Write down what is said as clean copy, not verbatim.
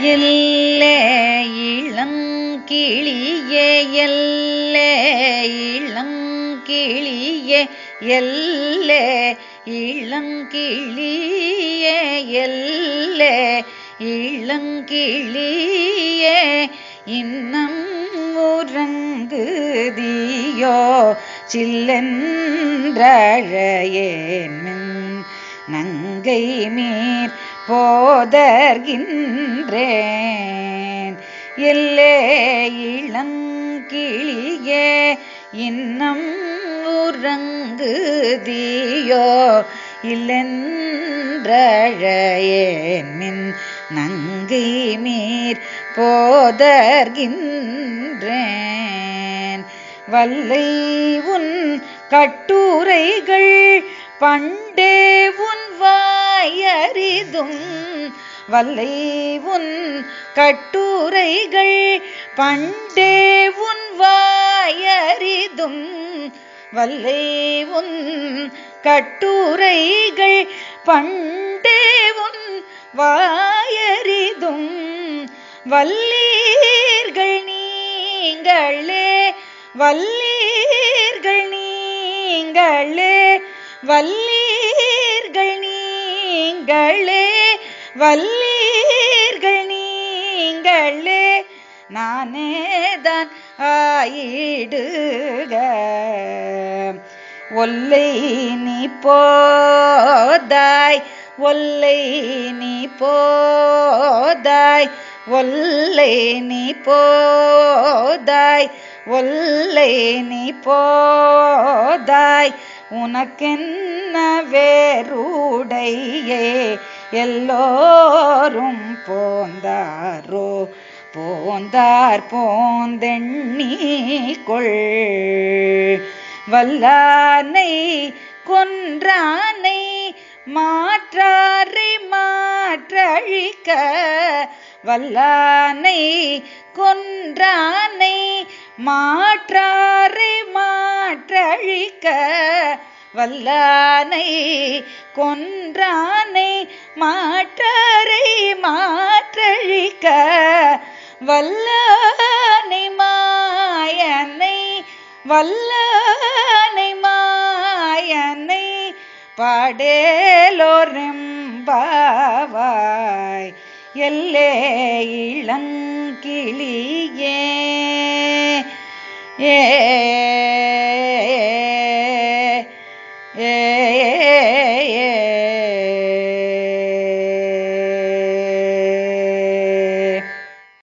எல்லே இளங்கிளியே எல்லே இளங்கிளியே எல்லே இளங்கிளியே எல்லே இளங்கிளியே இன்னம் உறங்குதியோ சில்லென்றழையேன் நங்கை மீர் போதர்கின்றேன் எல்லே இளங்கிளியே இன்னம் உறங்குதியோ இல்லென்றழையேன் நங்கை மீர் போதர்கின்றேன் வல்லை உன் கட்டுரைகள் பண்டே உன் வாயறிதும் வல்லை உன் கட்டுரைகள் பண்டே உன் வாயறிதும் வல்லை உன் கட்டுரைகள் பண்டே உன் வாயறிதும் வல்லீர்கள் நீங்களே வல்லீர்கள் நீங்களே வல்லீர்கள் நீங்களே வல்லீர்கள் நீங்களே நானேதான் ஆயிடுக ஒல்லை நீ போதாய் ஒல்லை நீ போதாய் ஒல்லை நீ போதாய் ஒல்லை நீ போதாய் உனக்கென்ன வேறுடையே எல்லோரும் போந்தாரோ போந்தார் போந்தெண்ணிக்கொள் வல்லானை கொன்றானை மாற்றாரை மாற்றழிக்க வல்லானை கொன்றானை மாற்றாரை மாற்றழிக்க வல்லானை கொன்றானை மாற்றாரை மாற்றழிக்க வல்லானை மாயனை வல்லானை மாயனை பாடேலோரெம்பாவாய் எல்லே இளங்கிளியே ஏ